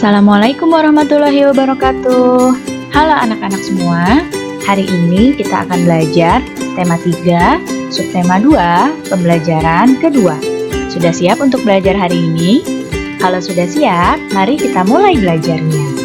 Assalamualaikum warahmatullahi wabarakatuh. Halo anak-anak semua. Hari ini kita akan belajar tema 3, subtema 2, pembelajaran kedua. Sudah siap untuk belajar hari ini? Kalau sudah siap, mari kita mulai belajarnya.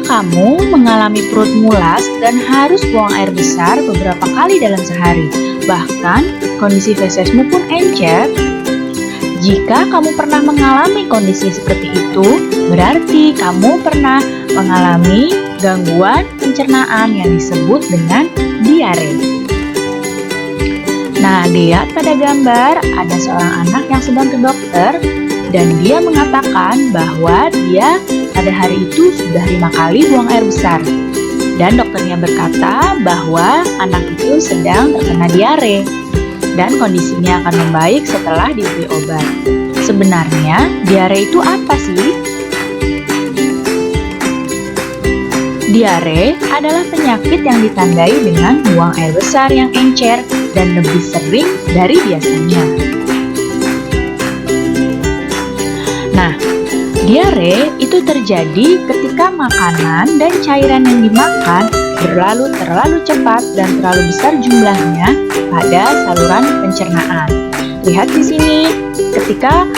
kamu mengalami perut mulas dan harus buang air besar beberapa kali dalam sehari, bahkan kondisi fesesmu pun encer, jika kamu pernah mengalami kondisi seperti itu, berarti kamu pernah mengalami gangguan pencernaan yang disebut dengan diare. Nah, lihat pada gambar ada seorang anak yang sedang ke dokter dan dia mengatakan bahwa dia pada hari itu sudah 5 kali buang air besar. Dan dokternya berkata bahwa anak itu sedang terkena diare dan kondisinya akan membaik setelah diberi obat. Sebenarnya diare itu apa sih? Diare adalah penyakit yang ditandai dengan buang air besar yang encer dan lebih sering dari biasanya. Nah, diare itu terjadi ketika makanan dan cairan yang dimakan berlalu terlalu cepat dan terlalu besar jumlahnya pada saluran pencernaan. Lihat di sini, ketika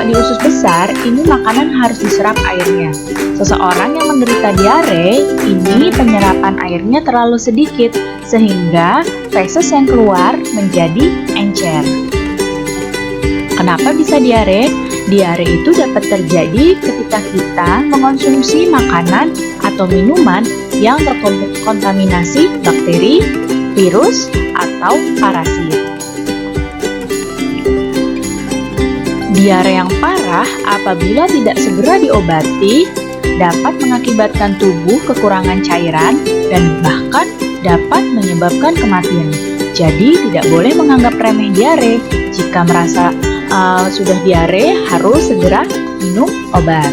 di usus besar, ini makanan harus diserap airnya. Seseorang yang menderita diare, ini penyerapan airnya terlalu sedikit, sehingga feses yang keluar menjadi encer. Kenapa bisa diare? Diare itu dapat terjadi ketika kita mengonsumsi makanan atau minuman yang terkontaminasi bakteri, virus, atau parasit. Diare yang parah apabila tidak segera diobati dapat mengakibatkan tubuh kekurangan cairan dan bahkan dapat menyebabkan kematian. Jadi tidak boleh menganggap remeh diare. Jika merasa sudah diare, harus segera minum obat.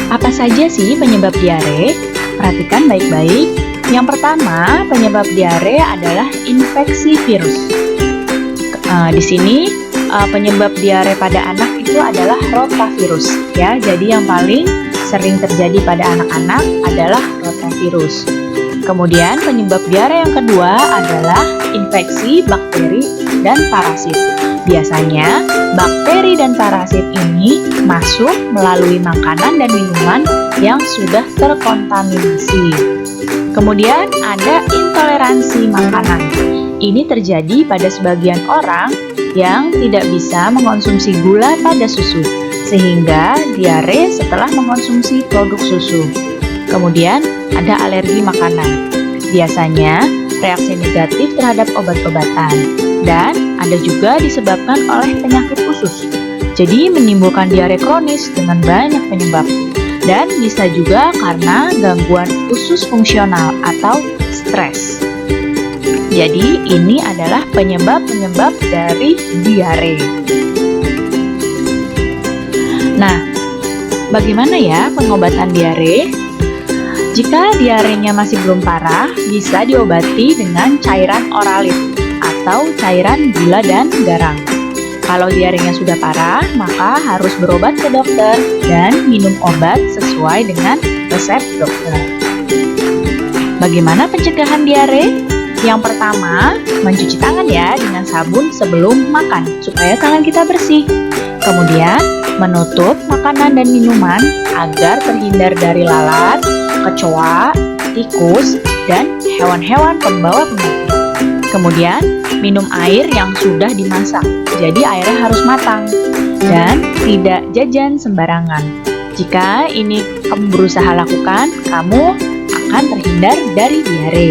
Apa saja sih penyebab diare? Perhatikan baik-baik. Yang pertama, penyebab diare adalah infeksi virus. Di sini penyebab diare pada anak itu adalah rotavirus, ya. Jadi yang paling sering terjadi pada anak-anak adalah rotavirus. Kemudian penyebab diare yang kedua adalah infeksi bakteri dan parasit. Biasanya bakteri dan parasit ini masuk melalui makanan dan minuman yang sudah terkontaminasi. Kemudian ada intoleransi makanan. Ini terjadi pada sebagian orang yang tidak bisa mengonsumsi gula pada susu, sehingga diare setelah mengonsumsi produk susu. Kemudian ada alergi makanan. Biasanya reaksi negatif terhadap obat-obatan, dan ada juga disebabkan oleh penyakit usus. Jadi menimbulkan diare kronis dengan banyak penyebab. Dan bisa juga karena gangguan usus fungsional atau stres. Jadi ini adalah penyebab-penyebab dari diare. Nah, bagaimana ya pengobatan diare? Jika diarenya masih belum parah, bisa diobati dengan cairan oralit atau cairan gula dan garam. Kalau diarenya sudah parah, maka harus berobat ke dokter dan minum obat sesuai dengan resep dokter. Bagaimana pencegahan diare? Yang pertama, mencuci tangan ya dengan sabun sebelum makan supaya tangan kita bersih. Kemudian, menutup makanan dan minuman agar terhindar dari lalat, kecoa, tikus, dan hewan-hewan pembawa penyakit. Kemudian, minum air yang sudah dimasak, jadi airnya harus matang. Dan tidak jajan sembarangan. Jika ini kamu berusaha lakukan, kamu akan terhindar dari diare.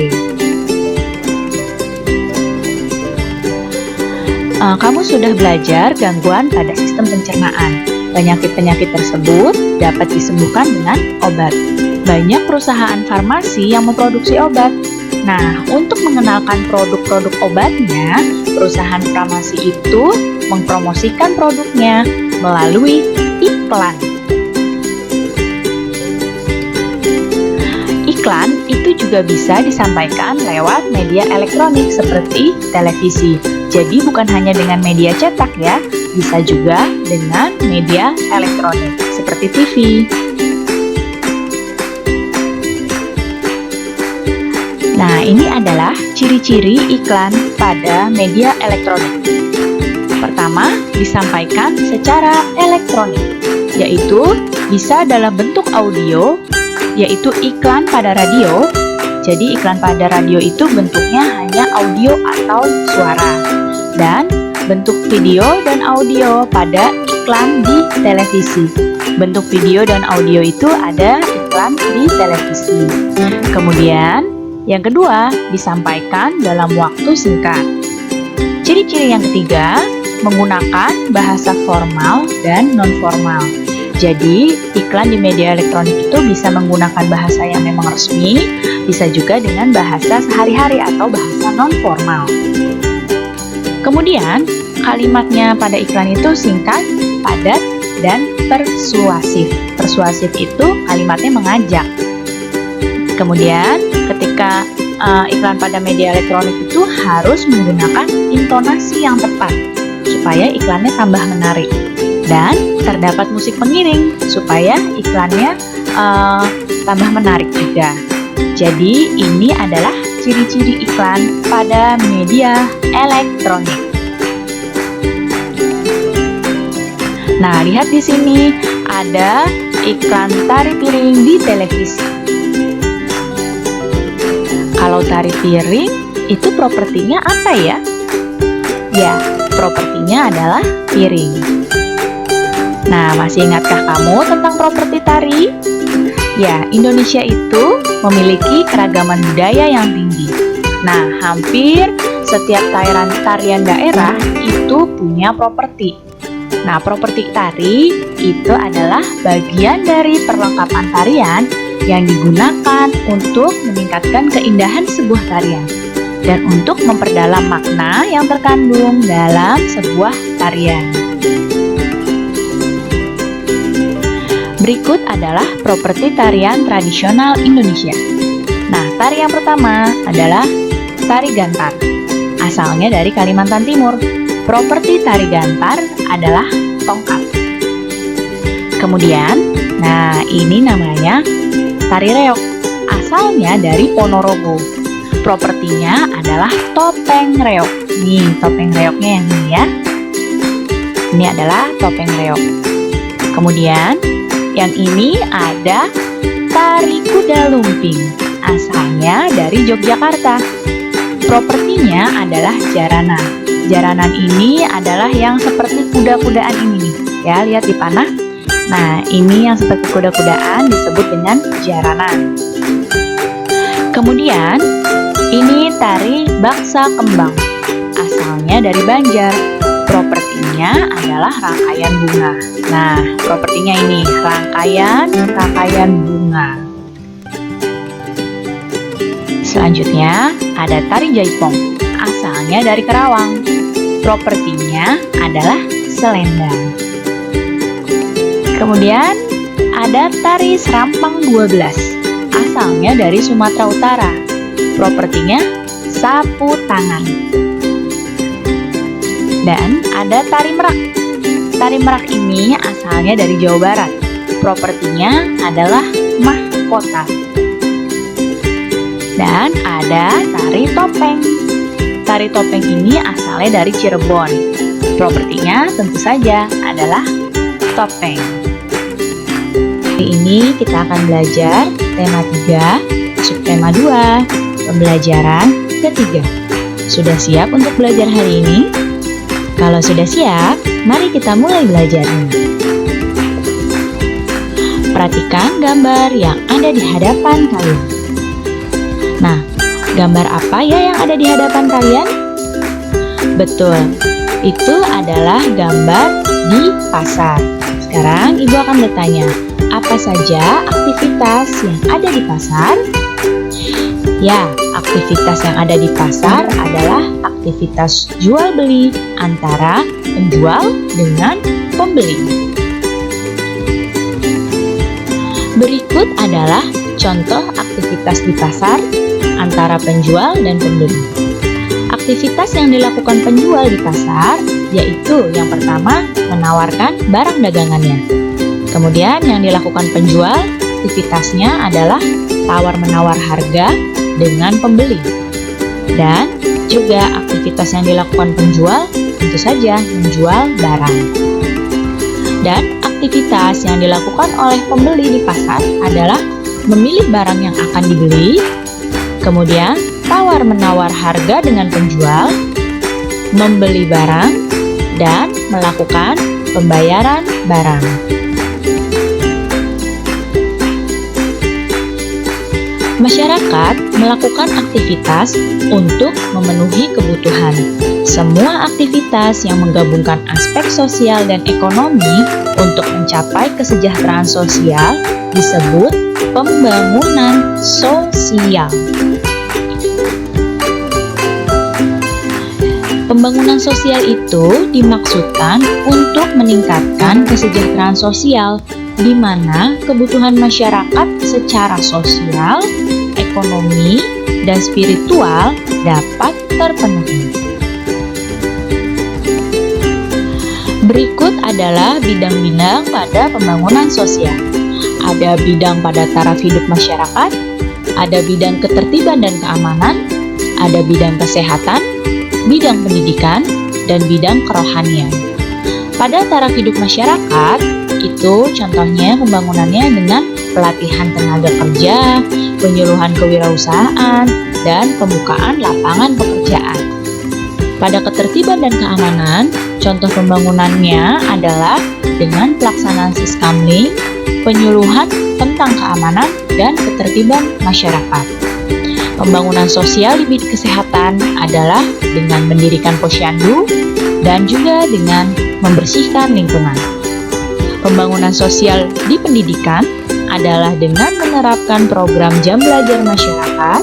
Kamu sudah belajar gangguan pada sistem pencernaan. Penyakit-penyakit tersebut dapat disembuhkan dengan obat. Banyak perusahaan farmasi yang memproduksi obat. Nah, untuk mengenalkan produk-produk obatnya, perusahaan farmasi itu mempromosikan produknya melalui iklan. Iklan itu juga bisa disampaikan lewat media elektronik seperti televisi. Jadi bukan hanya dengan media cetak ya, bisa juga dengan media elektronik seperti TV. Nah, ini adalah ciri-ciri iklan pada media elektronik. Pertama, disampaikan secara elektronik. yaitu bisa dalam bentuk audio, yaitu iklan pada radio. Jadi iklan pada radio itu bentuknya hanya audio atau suara. Dan bentuk video dan audio pada iklan di televisi. Bentuk video dan audio itu ada iklan di televisi. Kemudian yang kedua, disampaikan dalam waktu singkat. Ciri-ciri yang ketiga, menggunakan bahasa formal dan non-formal. Jadi, iklan di media elektronik itu bisa menggunakan bahasa yang memang resmi, bisa juga dengan bahasa sehari-hari atau bahasa non-formal. Kemudian, kalimatnya pada iklan itu singkat, padat, dan persuasif. Persuasif itu kalimatnya mengajak. Kemudian, ketika iklan pada media elektronik itu harus menggunakan intonasi yang tepat, supaya iklannya tambah menarik. Dan terdapat musik pengiring supaya iklannya tambah menarik juga. Jadi ini adalah ciri-ciri iklan pada media elektronik. Nah, lihat di sini ada iklan tari piring di televisi. Kalau tari piring itu propertinya apa ya? Ya, propertinya adalah piring. Nah, masih ingatkah kamu tentang properti tari? Ya, Indonesia itu memiliki keragaman budaya yang tinggi. Nah, hampir setiap tarian daerah itu punya properti. Nah, properti tari itu adalah bagian dari perlengkapan tarian yang digunakan untuk meningkatkan keindahan sebuah tarian dan untuk memperdalam makna yang terkandung dalam sebuah tarian. Berikut adalah properti tarian tradisional Indonesia. Nah, tari yang pertama adalah tari gantar. Asalnya dari Kalimantan Timur. Properti tari gantar adalah tongkat. Kemudian, nah ini namanya tari reog. Asalnya dari Ponorogo. Propertinya adalah topeng reog. Nih, topeng reognya yang ini ya. Ini adalah topeng reog. Kemudian, yang ini ada tari kuda lumping, asalnya dari Yogyakarta. Propertinya adalah jaranan. Jaranan ini adalah yang seperti kuda-kudaan ini nih. Ya, lihat di panah. Nah, ini yang seperti kuda-kudaan disebut dengan jaranan. Kemudian, ini tari baksa kembang, asalnya dari Banjar. Propertinya adalah rangkaian bunga. Nah, propertinya ini rangkaian bunga. Selanjutnya ada tari jaipong, asalnya dari Karawang. Propertinya adalah selendang. Kemudian ada tari serampang 12, asalnya dari Sumatera Utara. Propertinya sapu tangan. Dan ada tari merak. Tari merak ini asalnya dari Jawa Barat. Propertinya adalah mahkota. Dan ada tari topeng. Tari topeng ini asalnya dari Cirebon. Propertinya tentu saja adalah topeng. Hari ini kita akan belajar tema 3, subtema 2, pembelajaran ketiga. Sudah siap untuk belajar hari ini? Kalau sudah siap, mari kita mulai belajarnya. Perhatikan gambar yang ada di hadapan kalian. Nah, gambar apa ya yang ada di hadapan kalian? Betul, itu adalah gambar di pasar. Sekarang Ibu akan bertanya, apa saja aktivitas yang ada di pasar? Ya, aktivitas yang ada di pasar adalah aktivitas jual beli antara penjual dengan pembeli. Berikut adalah contoh aktivitas di pasar antara penjual dan pembeli. Aktivitas yang dilakukan penjual di pasar yaitu yang pertama menawarkan barang dagangannya. Kemudian yang dilakukan penjual aktivitasnya adalah tawar-menawar harga dengan pembeli. Dan juga aktivitas yang dilakukan penjual tentu saja menjual barang. Dan aktivitas yang dilakukan oleh pembeli di pasar adalah memilih barang yang akan dibeli, kemudian tawar-menawar harga dengan penjual, membeli barang, dan melakukan pembayaran barang. Masyarakat melakukan aktivitas untuk memenuhi kebutuhan. Semua aktivitas yang menggabungkan aspek sosial dan ekonomi untuk mencapai kesejahteraan sosial disebut pembangunan sosial. Pembangunan sosial itu dimaksudkan untuk meningkatkan kesejahteraan sosial, di mana kebutuhan masyarakat secara sosial, ekonomi, dan spiritual dapat terpenuhi. Berikut adalah bidang-bidang pada pembangunan sosial. Ada bidang pada taraf hidup masyarakat, ada bidang ketertiban dan keamanan, ada bidang kesehatan, bidang pendidikan, dan bidang kerohanian. Pada taraf hidup masyarakat, itu contohnya pembangunannya dengan pelatihan tenaga kerja, penyuluhan kewirausahaan, dan pembukaan lapangan pekerjaan. Pada ketertiban dan keamanan, contoh pembangunannya adalah dengan pelaksanaan siskamling, penyuluhan tentang keamanan dan ketertiban masyarakat. Pembangunan sosial di bidang kesehatan adalah dengan mendirikan posyandu dan juga dengan membersihkan lingkungan. Pembangunan sosial di pendidikan adalah dengan menerapkan program jam belajar masyarakat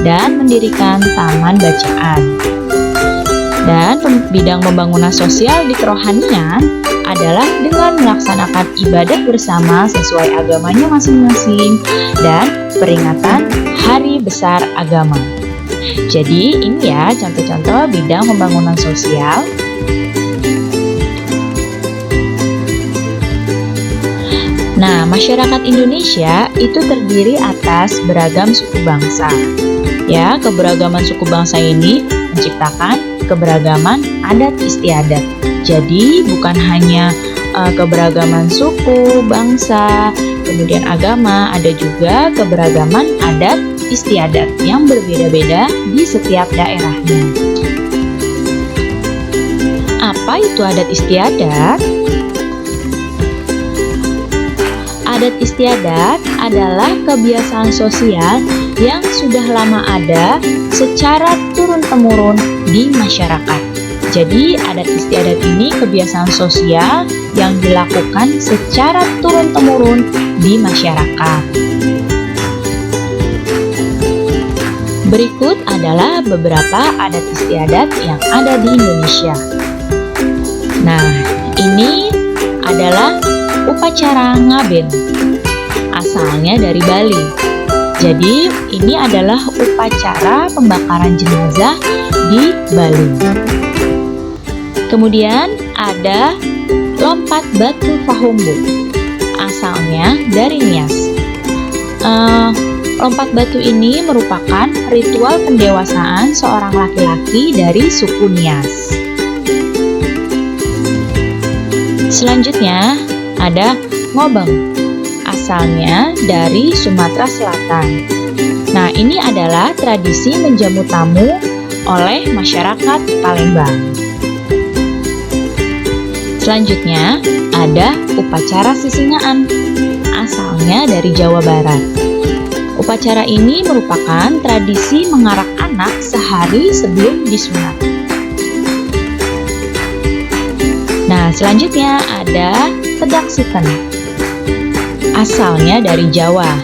dan mendirikan taman bacaan. Dan bidang pembangunan sosial di kerohanian adalah dengan melaksanakan ibadat bersama sesuai agamanya masing-masing dan peringatan Hari Besar Agama. Jadi ini ya contoh-contoh bidang pembangunan sosial. Nah, masyarakat Indonesia itu terdiri atas beragam suku bangsa. Ya, keberagaman suku bangsa ini menciptakan keberagaman adat istiadat. Jadi, bukan hanya keberagaman suku, bangsa, kemudian agama, ada juga keberagaman adat istiadat yang berbeda-beda di setiap daerahnya. Apa itu adat istiadat? Adat istiadat adalah kebiasaan sosial yang sudah lama ada secara turun-temurun di masyarakat. Jadi, adat istiadat ini kebiasaan sosial yang dilakukan secara turun-temurun di masyarakat. Berikut adalah beberapa adat istiadat yang ada di Indonesia. Nah, ini adalah upacara ngaben, asalnya dari Bali. Jadi, ini adalah upacara pembakaran jenazah di Bali. Kemudian ada lompat batu Fahumbu, asalnya dari Nias. Lompat batu ini merupakan ritual pendewasaan seorang laki-laki dari suku Nias. Selanjutnya ada ngobeng, asalnya dari Sumatera Selatan. Nah, ini adalah tradisi menjamu tamu oleh masyarakat Palembang. Selanjutnya ada upacara sisingaan, asalnya dari Jawa Barat. Upacara ini merupakan tradisi mengarak anak sehari sebelum disunat. Nah, selanjutnya ada tedak siten, asalnya dari Jawa.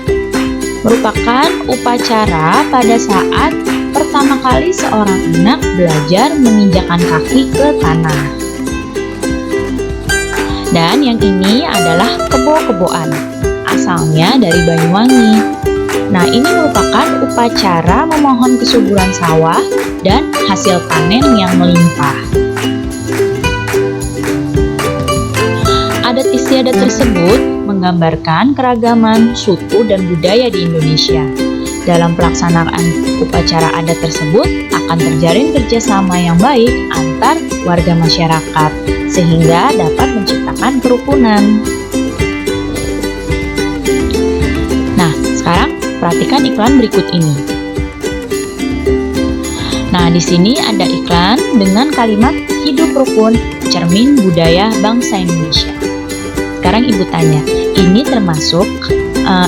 Merupakan upacara pada saat pertama kali seorang anak belajar menginjakkan kaki ke tanah. Dan yang ini adalah kebo-keboan, asalnya dari Banyuwangi. Nah, ini merupakan upacara memohon kesuburan sawah dan hasil panen yang melimpah. Adat istiadat tersebut menggambarkan keragaman suku dan budaya di Indonesia. dalam pelaksanaan upacara adat tersebut akan terjalin kerjasama yang baik antar warga masyarakat, sehingga dapat menciptakan kerukunan. Nah, sekarang perhatikan iklan berikut ini. Nah, di sini ada iklan dengan kalimat hidup rukun, cermin budaya bangsa Indonesia. Sekarang Ibu tanya, ini termasuk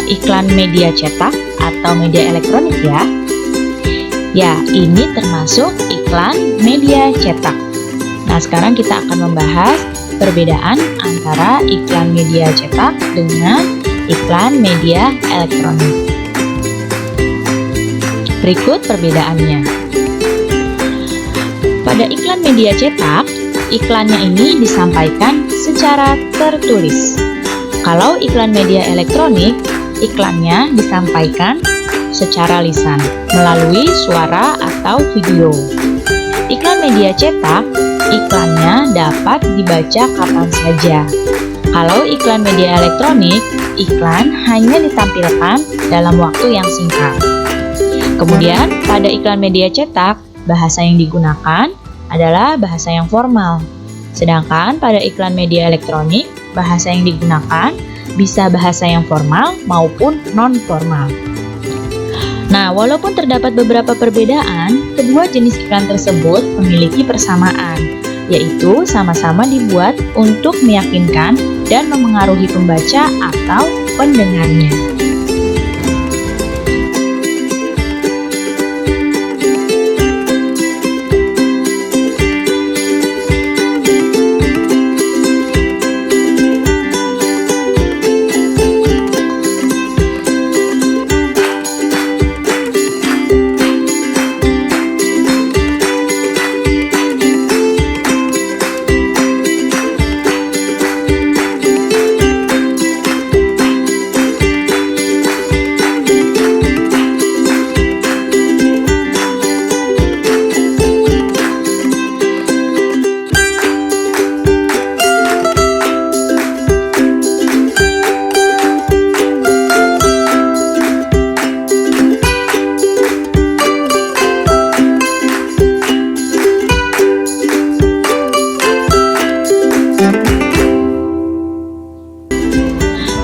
iklan media cetak atau media elektronik ya? Ya, ini termasuk iklan media cetak. Nah, sekarang kita akan membahas perbedaan antara iklan media cetak dengan iklan media elektronik. Berikut perbedaannya. Pada iklan media cetak, iklannya ini disampaikan secara tertulis. Kalau iklan media elektronik, iklannya disampaikan secara lisan, melalui suara atau video. Iklan media cetak, iklannya dapat dibaca kapan saja. Kalau iklan media elektronik, iklan hanya ditampilkan dalam waktu yang singkat. Kemudian, pada iklan media cetak, bahasa yang digunakan adalah bahasa yang formal. Sedangkan pada iklan media elektronik, bahasa yang digunakan bisa bahasa yang formal maupun non-formal. Nah, walaupun terdapat beberapa perbedaan, kedua jenis iklan tersebut memiliki persamaan, yaitu sama-sama dibuat untuk meyakinkan dan memengaruhi pembaca atau pendengarnya.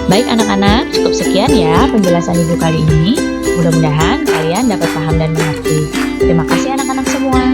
Baik anak-anak, cukup sekian ya penjelasan Ibu kali ini. Mudah-mudahan kalian dapat paham dan mengerti. Terima kasih anak-anak semua.